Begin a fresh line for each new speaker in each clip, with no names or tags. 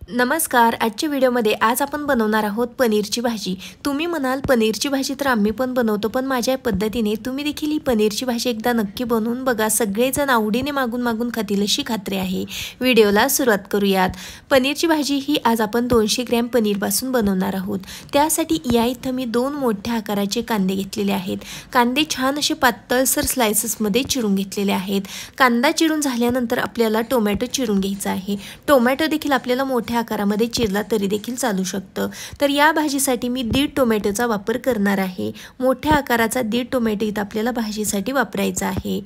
नमस्कार. आजच्या व्हिडिओमध्ये आज आपण बनवणार आहोत पनीरची भाजी. तुम्ही म्हणाल पनीरची भाजी तर आम्ही पण बनवतो, पण माझ्या पद्धतीने तुम्ही देखील ही पनीरची भाजी एकदा नक्की बनवून बघा. सगळेजण आवडीने मागून खातील अशी खात्री आहे. व्हिडिओला सुरुवात करूयात. पनीरची भाजी ही आज आपण 200 ग्रॅम पनीरपासून बनवणार आहोत. त्यासाठी या इथं मी 2 मोठ्या आकाराचे कांदे घेतलेले आहेत. कांदे छान असे पातळसर स्लाइसेसमध्ये चिरून घेतलेले आहेत. कांदा चिरून झाल्यानंतर आपल्याला टोमॅटो चिरून घ्यायचा आहे. टोमॅटो देखील आपल्याला मोठ्या आकारामध्ये चिरला तरी देखील चालू शकतं. तर या भाजीसाठी मी 1.5 टोमॅटोचा वापर करणार आहे. मोठ्या आकाराचा 1.5 टोमॅटो इथं आपल्याला भाजीसाठी वापरायचा आहे.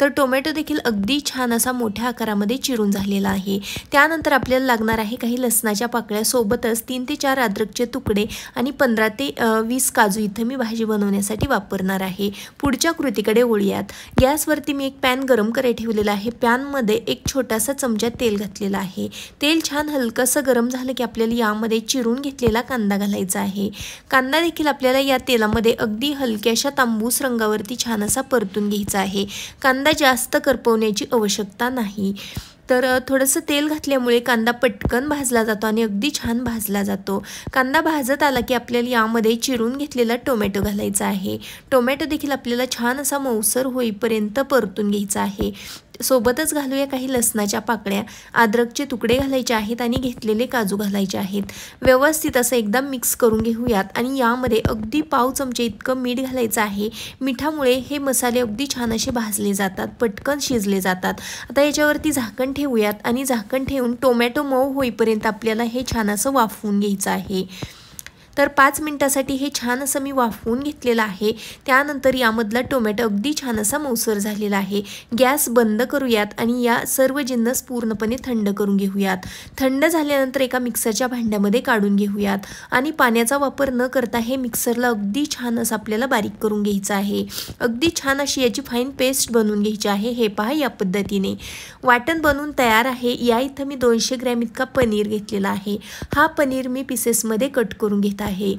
तर टोमॅटो देखील अगदी छान असा मोठ्या आकारामध्ये चिरून झालेला आहे. त्यानंतर आपल्याला लागणार आहे काही लसणाच्या पाकळ्या, सोबतच 3 ते 4 अद्रकचे तुकडे आणि 15 ते 20 काजू इथं मी भाजी बनवण्यासाठी वापरणार आहे. पुढच्या कृतीकडे वळूयात. गॅसवरती मी एक पॅन गरम करायला ठेवलेला आहे. पॅनमध्ये एक छोटासा चमचा तेल घातलेला आहे. तेल छान हलकंसं गरम झालं की आपल्याला यामध्ये चिरून घेतलेला कांदा घालायचा आहे. कांदा देखील आपल्याला या तेलामध्ये अगदी हलक्याशा तांबूस रंगावरती छान असा परतून घ्यायचा आहे. कांदा जास्त करपवण्याची आवश्यकता नाही. तर थोडंसं तेल घातल्यामुळे कांदा पटकन भाजला जातो आणि अगदी छान भाजला जातो. कांदा भाजत आला की आपल्याला यामध्ये चिरून घेतलेला टोमॅटो घालायचा आहे. टोमॅटो देखील आपल्याला छान असा मऊसर होईपर्यंत परतून घ्यायचा आहे. सोबतच घालूया काही लसणाच्या पाकळ्या, अद्रकचे तुकडे घालायचे आहेत आणि घेतलेले काजू घालायचे आहेत. व्यवस्थित असं एकदा मिक्स करून घेऊयात आणि यामध्ये अगदी पाव चमचे इतकं मीठ घालायचं आहे. मिठामुळे हे मसाले अगदी छान असे भाजले जातात, पटकन शिजले जातात. आता याच्यावरती झाकण ठेवूयात आणि झाकण ठेवून टोमॅटो मऊ होईपर्यंत आपल्याला हे छान असं वाफवून घ्यायचं आहे. तर 5 मिनिटासाठी हे छान असं मी वाफवून घेतलेलं आहे. त्यानंतर यामधला टोमॅटो अगदी छान असा मऊसर झालेला आहे. गॅस बंद करूयात आणि या सर्व जिन्नस पूर्णपणे थंड करून घेऊयात. थंड झाल्यानंतर एका मिक्सरच्या भांड्यामध्ये काढून घेऊयात आणि पाण्याचा वापर न करता हे मिक्सरला अगदी छान असं आपल्याला बारीक करून घ्यायचं आहे. अगदी छान अशी याची फाईन पेस्ट बनवून घ्यायची आहे. हे पहा, या पद्धतीने वाटण बनवून तयार आहे. या इथं मी 200 ग्रॅम इतका पनीर घेतलेला आहे. हा पनीर मी पीसेसमध्ये कट करून घेत आहे.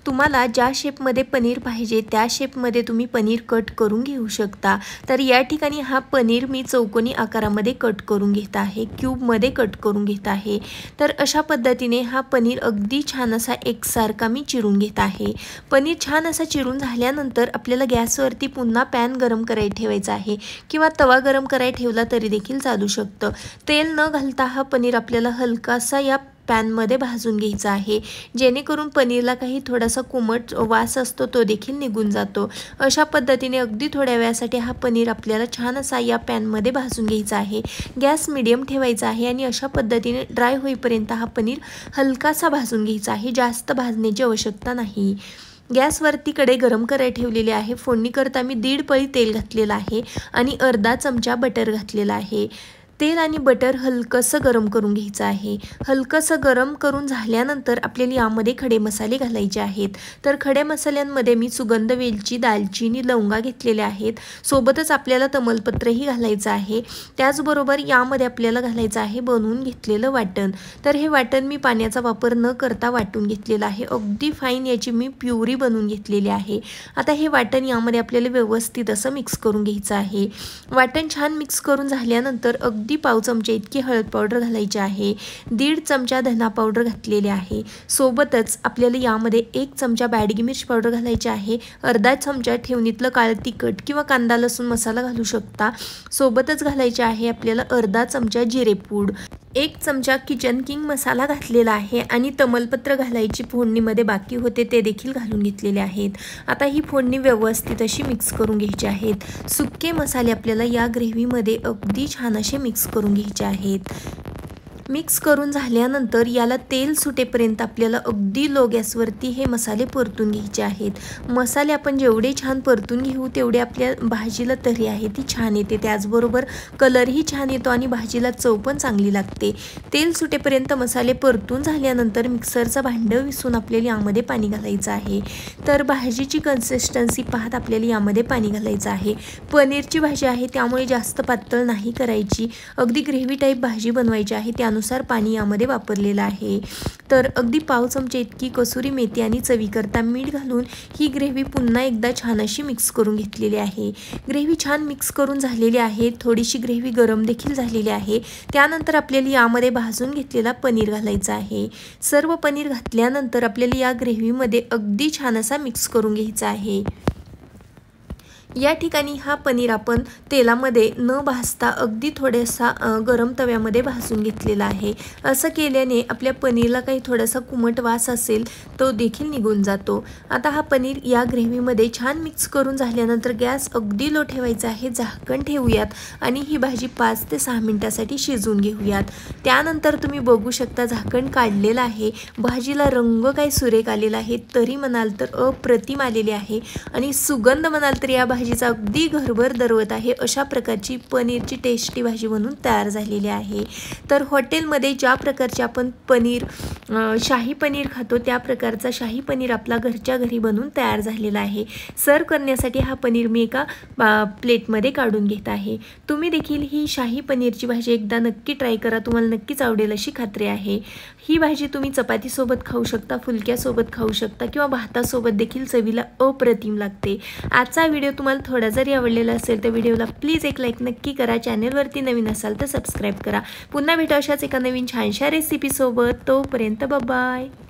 तुम्हाला ज्या शेपमध्ये पनीर पाहिजे त्या शेपमध्ये तुम्ही पनीर कट करून घेऊ शकता. तर या ठिकाणी हा पनीर मी चौकोनी आकारामध्ये कट करून घेत आहे, क्यूबमध्ये कट करून घेत आहे. तर अशा पद्धतीने हा पनीर अगदी छान असा एकसारखा मी चिरून घेत आहे. पनीर छान असा चिरून झाल्यानंतर आपल्याला गॅसवरती पुन्हा पॅन गरम करायला ठेवायचा आहे किंवा तवा गरम करायला ठेवला तरी देखील चालू शकतं. तेल न घालता हा पनीर आपल्याला हलकासा या पॅनमध्ये भाजून घ्यायचा आहे, जेणेकरून पनीरला काही थोडासा कोमट वास असतो तो देखील निघून जातो. अशा पद्धतीने अगदी थोड्या वेळासाठी हा पनीर आपल्याला छान असा या पॅनमध्ये भाजून घ्यायचा आहे. गॅस मीडियम ठेवायचा आहे आणि अशा पद्धतीने ड्राय होईपर्यंत हा पनीर हलकासा भाजून घ्यायचा आहे. जास्त भाजण्याची आवश्यकता नाही. गॅसवरती कढई गरम करायला ठेवलेली आहे. फोडणी करता मी 1.5 पळी तेल घातलेलं आहे आणि अर्धा चमचा बटर घातलेला आहे. तेल आणि बटर हलकंसं गरम करून घ्यायचं आहे. हलकंसं गरम करून झाल्यानंतर आपल्याला यामध्ये खडे मसाले घालायचे आहेत. तर खड्या मसाल्यांमध्ये मी सुगंध वेलची, दालचिनी, लवंगा घेतलेल्या आहेत. सोबतच आपल्याला तमालपत्रही घालायचं आहे. त्याचबरोबर यामध्ये आपल्याला घालायचं आहे बनवून घेतलेलं वाटण. तर हे वाटण मी पाण्याचा वापर न करता वाटून घेतलेलं आहे. अगदी फाईन याची मी प्युरी बनवून घेतलेली आहे. आता हे वाटण यामध्ये आपल्याला व्यवस्थित असं मिक्स करून घ्यायचं आहे. वाटण छान मिक्स करून झाल्यानंतर अगदी पाव चमचे इतकी हळद पावडर घालायची आहे. 1.5 चमचा धना पावडर घातलेली आहे. सोबतच आपल्याला यामध्ये 1 चमचा बॅडगी मिर्च पावडर घालायची आहे. अर्धा चमचा ठेवणीतलं काळं तिखट किंवा कांदा लसूण मसाला घालू शकता. सोबतच घालायचे आहे आपल्याला अर्धा चमचा जिरेपूड, 1 चमचा किचन किंग मसाला घातलेला आहे आणि तमालपत्र घालायची फोडणीमध्ये बाकी होते ते देखील घालून घेतलेले आहेत. आता ही फोडणी व्यवस्थित अशी मिक्स करून घ्यायची आहेत. सुके मसाले आपल्याला या ग्रेव्हीमध्ये अगदी छान असे मिक्स करून घ्यायचे आहेत. मिक्स करून झाल्यानंतर याला तेल सुटेपर्यंत आपल्याला अगदी लो गॅसवरती हे मसाले परतून घ्यायचे आहेत. मसाले आपण जेवढे छान परतून घेऊ तेवढे आपल्या भाजीला तरी आहे ती छान येते. त्याचबरोबर कलरही छान येतो आणि भाजीला चव पण चांगली लागते. तेल सुटेपर्यंत मसाले परतून झाल्यानंतर मिक्सरचं भांडं विसून आपल्याला यामध्ये पाणी घालायचं आहे. तर भाजीची कन्सिस्टन्सी पाहत आपल्याला यामध्ये पाणी घालायचं आहे. पनीरची भाजी आहे त्यामुळे जास्त पातळ नाही करायची, अगदी ग्रेव्ही टाईप भाजी बनवायची आहे. त्यानुसार इच्छानुसार पाणी यामध्ये वापरलेलं आहे। तर अगदी पाव चमचे इतकी कसुरी मेथी आणि चवीकरता मीठ घालून ही ग्रेव्ही पुन्हा एकदा छान अशी मिक्स करून घेतलेली आहे। ग्रेव्ही छान मिक्स करून झालेली आहे। थोडीशी ग्रेव्ही गरम देखील झालेली आहे। त्यानंतर आपल्याला यामध्ये भाजून घेतलेला पनीर घालायचा आहे। सर्व पनीर घातल्यानंतर आपल्याला या ग्रेव्हीमध्ये अगदी छान असा मिक्स करून घ्यायचा आहे। या ठिकाणी हा पनीर आपण तेलामध्ये न भाजता अगदी थोडासा गरम तव्यामध्ये भाजून घेतलेला आहे। असं केल्याने आपल्या पनीरला काही थोडासा कुमट वास असेल तो देखील निघून जातो। आता हा पनीर या ग्रेव्हीमध्ये छान मिक्स करून झाल्यानंतर गॅस अगदी लो ठेवायचा आहे। झाकण ठेवूयात आणि ही भाजी 5 ते 6 मिनिटांसाठी शिजवून घेऊयात। त्यानंतर तुम्ही बघू शकता झाकण काढलेलं आहे। भाजीला रंग काही सुरेख आलेला आहे, तरी म्हणाल तर अप्रतिम आलेले आहे आणि सुगंध म्हणाल तर या भाजीचा अगदी घरभर दरवत आहे। अशा प्रकारची पनीरची टेस्टी भाजी बनवून तयार झालेली आहे। तर हॉटेलमध्ये ज्या प्रकारचे आपण पनीर शाही पनीर खातो त्या प्रकारचा शाही पनीर आपला घरच्या घरी बनवून तयार झालेला आहे। सर्व करण्यासाठी हा पनीर मी एका प्लेटमध्ये काढून घेत आहे। तुम्ही देखील ही शाही पनीरची भाजी एकदा नक्की ट्राय करा, तुम्हाला नक्कीच आवडेल अशी खात्री आहे। ही भाजी तुम्ही चपातीसोबत खाऊ शकता, फुलक्यासोबत खाऊ शकता किंवा भातासोबत देखील चवीला अप्रतिम लागते। आजचा व्हिडिओ तुम्हाला थोडा जरी आवडलेला असेल तर व्हिडिओला प्लीज एक लाईक नक्की करा। चॅनलवरती नवीन असाल तर सबस्क्राईब करा। पुन्हा भेटू अशाच एका नवीन छानशा रेसिपीसोबत। तोपर्यंत बाय बाय।